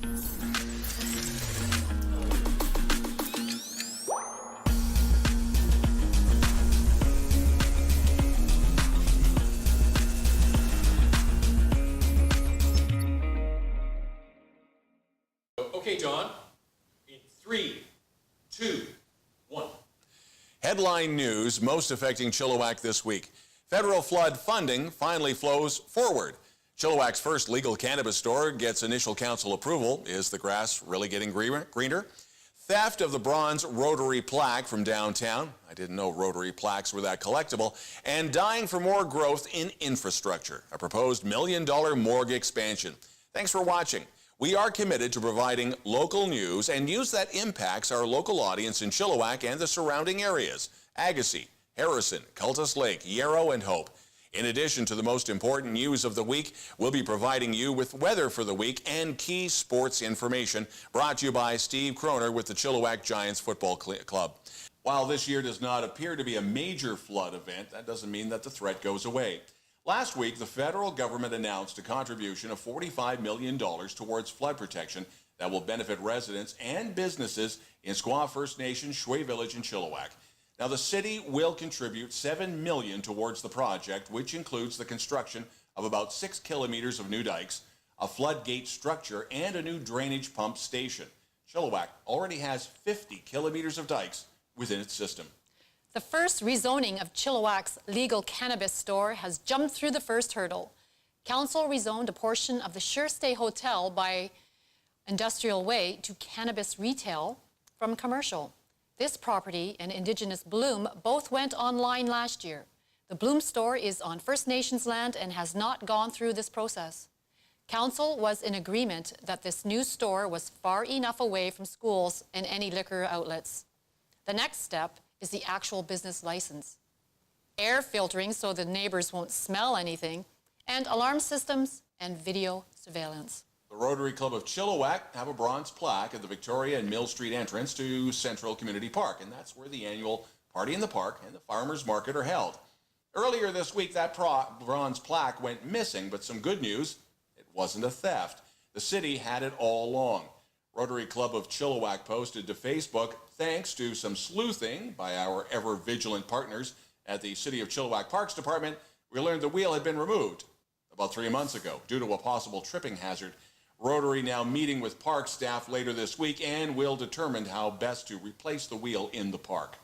Okay, Don, in 3, 2, 1. Headline news most affecting Chilliwack this week. Federal flood funding finally flows forward. Chilliwack's first legal cannabis store gets initial council approval. Is the grass really getting greener? Theft of the bronze Rotary plaque from downtown. I didn't know Rotary plaques were that collectible. And dying for more growth in infrastructure. A proposed $1 million morgue expansion. Thanks for watching. We are committed to providing local news and news that impacts our local audience in Chilliwack and the surrounding areas. Agassiz, Harrison, Cultus Lake, Yarrow, and Hope. In addition to the most important news of the week, we'll be providing you with weather for the week and key sports information, brought to you by Steve Croner with the Chilliwack Giants Football Club. While this year does not appear to be a major flood event, that doesn't mean that the threat goes away. Last week, the federal government announced a contribution of $45 million towards flood protection that will benefit residents and businesses in Squaw First Nation, Shway Village, and Chilliwack. Now, the city will contribute $7 million towards the project, which includes the construction of about 6 kilometers of new dikes, a floodgate structure, and a new drainage pump station. Chilliwack already has 50 kilometers of dikes within its system. The first rezoning of Chilliwack's legal cannabis store has jumped through the first hurdle. Council rezoned a portion of the Sure Stay Hotel by Industrial Way to cannabis retail from commercial. This property and Indigenous Bloom both went online last year. The Bloom store is on First Nations land and has not gone through this process. Council was in agreement that this new store was far enough away from schools and any liquor outlets. The next step is the actual business license. Air filtering so the neighbors won't smell anything, and alarm systems and video surveillance. The Rotary Club of Chilliwack have a bronze plaque at the Victoria and Mill Street entrance to Central Community Park, and that's where the annual Party in the Park and the Farmers Market are held. Earlier this week, that bronze plaque went missing, but some good news, it wasn't a theft. The city had it all along. Rotary Club of Chilliwack posted to Facebook, thanks to some sleuthing by our ever-vigilant partners at the City of Chilliwack Parks Department, we learned the wheel had been removed about 3 months ago due to a possible tripping hazard. Rotary now meeting with park staff later this week and will determine how best to replace the wheel in the park.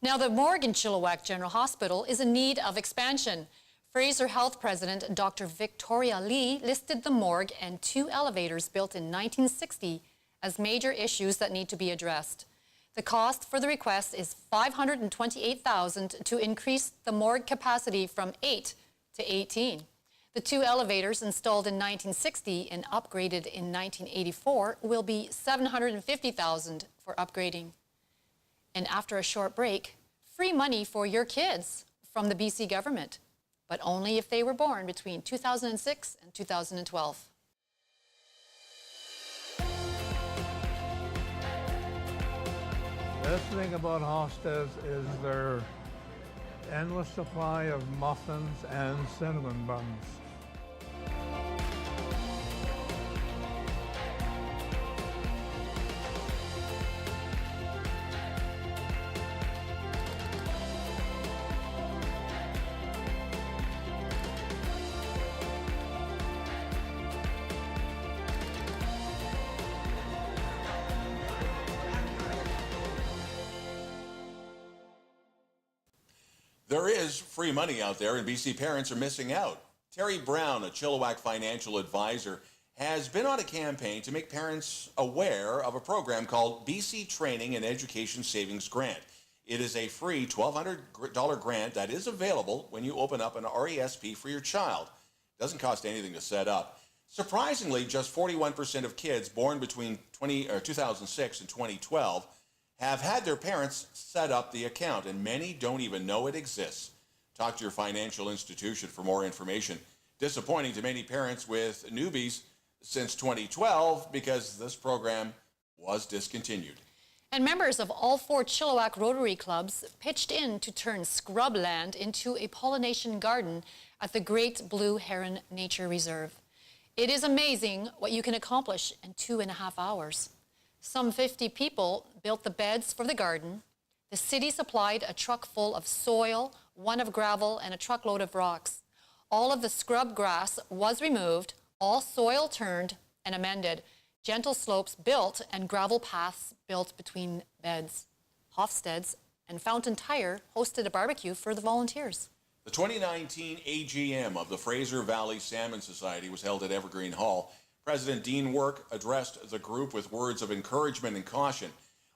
Now, the morgue in Chilliwack General Hospital is in need of expansion. Fraser Health President Dr. Victoria Lee listed the morgue and 2 elevators built in 1960 as major issues that need to be addressed. The cost for the request is $528,000 to increase the morgue capacity from 8 to 18. The 2 elevators installed in 1960 and upgraded in 1984 will be $750,000 for upgrading. And after a short break, free money for your kids from the BC government, but only if they were born between 2006 and 2012. The best thing about Hostas is their endless supply of muffins and cinnamon buns. There is free money out there, and BC parents are missing out. Terry Brown, a Chilliwack financial advisor, has been on a campaign to make parents aware of a program called BC Training and Education Savings Grant. It is a free $1,200 grant that is available when you open up an RESP for your child. It doesn't cost anything to set up. Surprisingly, just 41% of kids born between 2006 and 2012 have had their parents set up the account, and many don't even know it exists. Talk to your financial institution for more information. Disappointing to many parents with newbies since 2012 because this program was discontinued. And members of all 4 Chilliwack Rotary Clubs pitched in to turn scrubland into a pollination garden at the Great Blue Heron Nature Reserve. It is amazing what you can accomplish in 2.5 hours. Some 50 people built the beds for the garden. The city supplied a truck full of soil, one of gravel, and a truckload of rocks. All of the scrub grass was removed, all soil turned and amended, gentle slopes built, and gravel paths built between beds. Hofstede's and Fountain Tire hosted a barbecue for the volunteers. The 2019 AGM of the Fraser Valley Salmon Society was held at Evergreen Hall. President Dean Work addressed the group with words of encouragement and caution.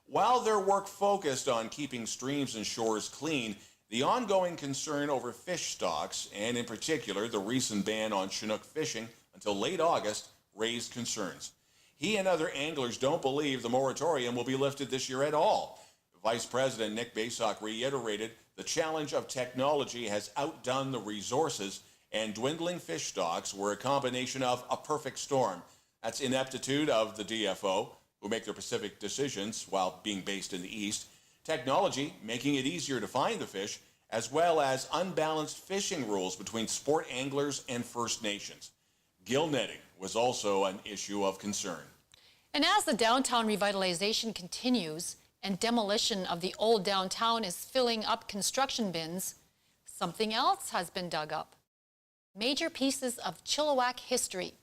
While their work focused on keeping streams and shores clean, the ongoing concern over fish stocks, and in particular the recent ban on Chinook fishing until late August, raised concerns. He and other anglers don't believe the moratorium will be lifted this year at all. Vice President Nick Basock reiterated the challenge of technology has outdone the resources, and dwindling fish stocks were a combination of a perfect storm. That's ineptitude of the DFO, who make their Pacific decisions while being based in the East, technology making it easier to find the fish, as well as unbalanced fishing rules between sport anglers and First Nations. Gill netting was also an issue of concern. And as the downtown revitalization continues and demolition of the old downtown is filling up construction bins, something else has been dug up. Major pieces of Chilliwack history.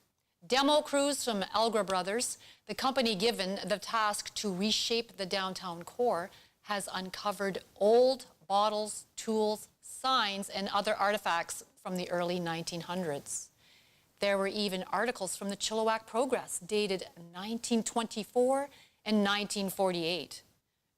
Demo crews from Algra Brothers, the company given the task to reshape the downtown core, has uncovered old bottles, tools, signs, and other artifacts from the early 1900s. There were even articles from the Chilliwack Progress dated 1924 and 1948.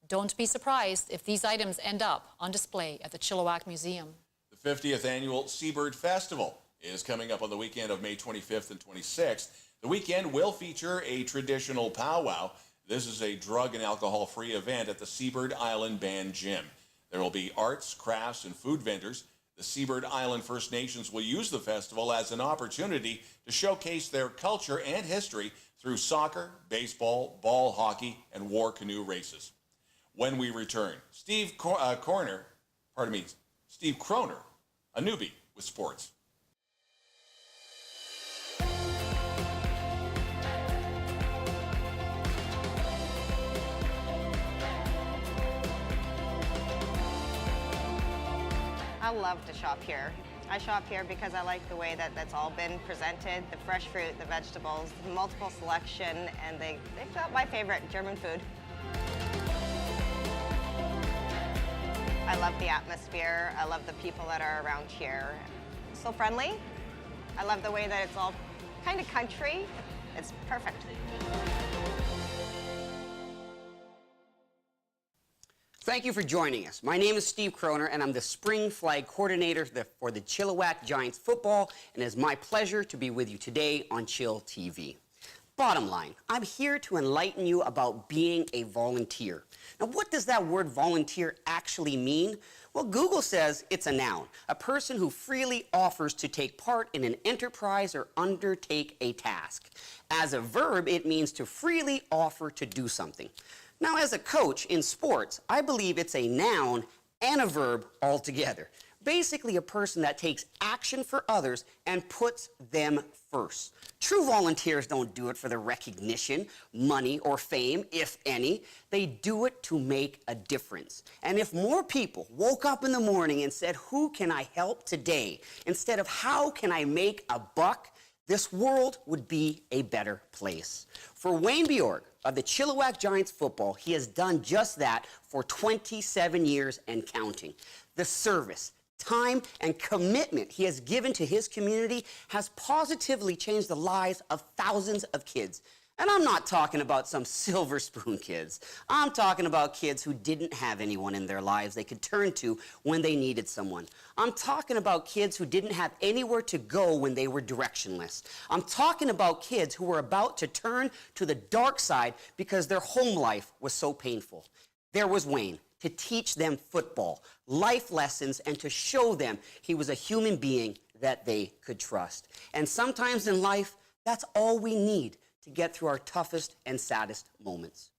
Don't be surprised if these items end up on display at the Chilliwack Museum. The 50th annual Seabird Festival is coming up on the weekend of May 25th and 26th. The weekend will feature a traditional powwow. This is a drug and alcohol-free event at the Seabird Island Band Gym. There will be arts, crafts, and food vendors. The Seabird Island First Nations will use the festival as an opportunity to showcase their culture and history through soccer, baseball, ball hockey, and war canoe races. When we return, Steve Croner, a newbie with sports. I love to shop here. I shop here because I like the way that that's all been presented, the fresh fruit, the vegetables, the multiple selection, and they've got my favorite German food. I love the atmosphere. I love the people that are around here. So friendly. I love the way that it's all kind of country. It's perfect. Thank you for joining us. My name is Steve Croner, and I'm the Spring Flag Coordinator for the Chilliwack Giants football, and it is my pleasure to be with you today on chillTV. Bottom line, I'm here to enlighten you about being a volunteer. Now, what does that word volunteer actually mean? Well, Google says it's a noun, a person who freely offers to take part in an enterprise or undertake a task. As a verb, it means to freely offer to do something. Now, as a coach in sports, I believe it's a noun and a verb altogether. Basically, a person that takes action for others and puts them first. True volunteers don't do it for the recognition, money, or fame, if any. They do it to make a difference. And if more people woke up in the morning and said, "Who can I help today?" instead of "How can I make a buck?" this world would be a better place. For Wayne Bjork of the Chilliwack Giants football, he has done just that for 27 years and counting. The service, time, and commitment he has given to his community has positively changed the lives of thousands of kids. And I'm not talking about some silver spoon kids. I'm talking about kids who didn't have anyone in their lives they could turn to when they needed someone. I'm talking about kids who didn't have anywhere to go when they were directionless. I'm talking about kids who were about to turn to the dark side because their home life was so painful. There was Wayne to teach them football, life lessons, and to show them he was a human being that they could trust. And sometimes in life, that's all we need to get through our toughest and saddest moments.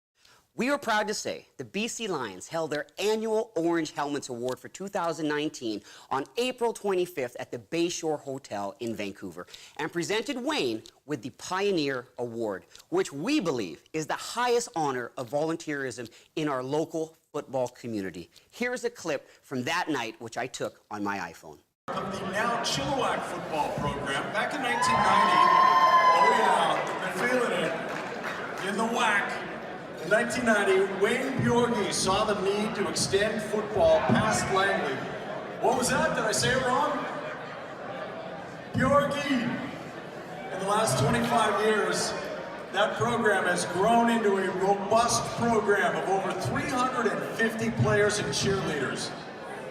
We are proud to say the BC Lions held their annual Orange Helmets Award for 2019 on April 25th at the Bayshore Hotel in Vancouver and presented Wayne with the Pioneer Award, which we believe is the highest honor of volunteerism in our local football community. Here's a clip from that night, which I took on my iPhone. Of the now Chilliwack football program back in 1990. Oh yeah, been feeling it in the whack. In 1990, Wayne Bjorgi saw the need to extend football past Langley. What was that? Did I say it wrong? Bjorgi! In the last 25 years, that program has grown into a robust program of over 350 players and cheerleaders.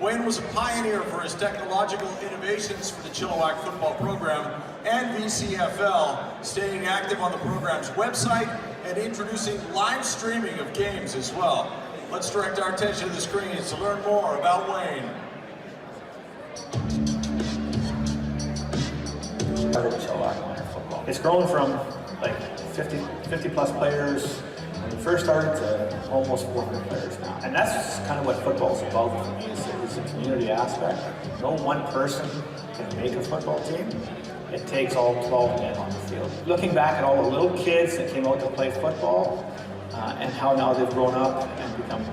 Wayne was a pioneer for his technological innovations for the Chilliwack football program and VCFL, staying active on the program's website and introducing live streaming of games as well. Let's direct our attention to the screens to learn more about Wayne. It's grown from like 50 plus players when we first started to almost 400 players now. And that's kind of what football is about for me, is the community aspect. No one person can make a football team. It takes all 12 men on the field. Looking back at all the little kids that came out to play football and how now they've grown up and become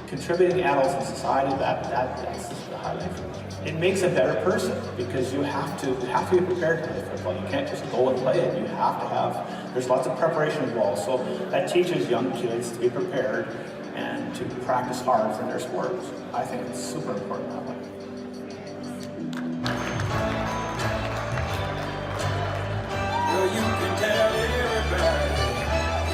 contributing adults in society, that's the highlight for me. It makes a better person because you have to be prepared to play football. You can't just go and play it. You have to have, there's lots of preparation involved. So that teaches young kids to be prepared and to practice hard for their sports. I think it's super important that way. You can tell everybody.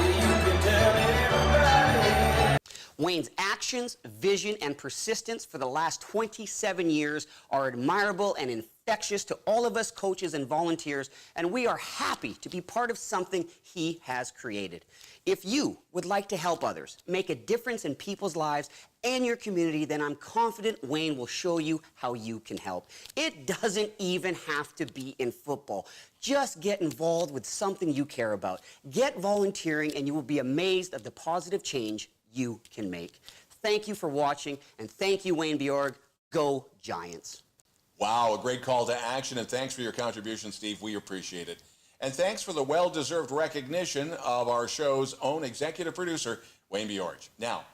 You can tell everybody. Wayne's actions, vision, and persistence for the last 27 years are admirable and infectious to all of us coaches and volunteers, and we are happy to be part of something he has created. If you would like to help others, make a difference in people's lives and your community, then I'm confident Wayne will show you how you can help. It doesn't even have to be in football. Just get involved with something you care about. Get volunteering and you will be amazed at the positive change you can make. Thank you for watching, and thank you, Wayne Bjorg. Go Giants. Wow, a great call to action, and thanks for your contribution, Steve. We appreciate it. And thanks for the well-deserved recognition of our show's own executive producer, Wayne Bjorg. Now,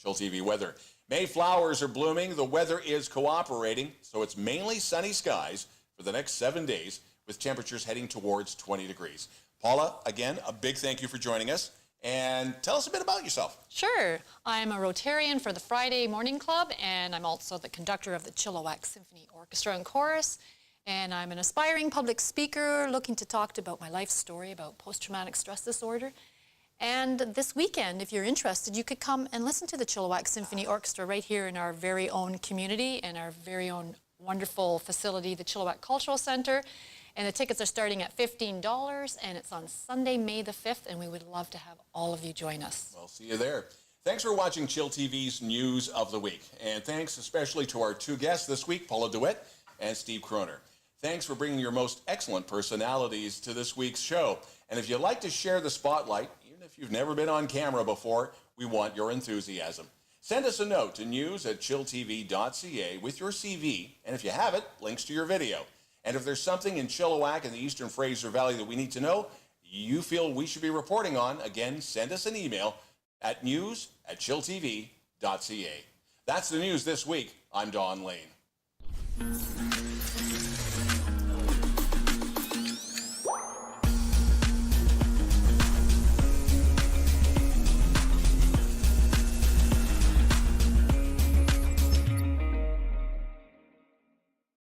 chillTV weather. Mayflowers are blooming. The weather is cooperating, so it's mainly sunny skies for the next 7 days, with temperatures heading towards 20 degrees. Paula, again, a big thank you for joining us. And tell us a bit about yourself. Sure. I'm a Rotarian for the Friday Morning Club, and I'm also the conductor of the Chilliwack Symphony Orchestra and Chorus. And I'm an aspiring public speaker looking to talk about my life story about post-traumatic stress disorder. And this weekend, if you're interested, you could come and listen to the Chilliwack Symphony Orchestra right here in our very own community and our very own wonderful facility, the Chilliwack Cultural Center. And the tickets are starting at $15, and it's on Sunday, May the 5th, and we would love to have all of you join us. We'll see you there. Thanks for watching chillTV's News of the Week. And thanks especially to our two guests this week, Paula DeWitt and Steve Croner. Thanks for bringing your most excellent personalities to this week's show. And if you'd like to share the spotlight, even if you've never been on camera before, we want your enthusiasm. Send us a note to news@chilltv.ca with your CV, and if you have it, links to your video. And if there's something in Chilliwack and the Eastern Fraser Valley that we need to know, you feel we should be reporting on, again, send us an email at news@chilltv.ca. That's the news this week. I'm Don Lehn.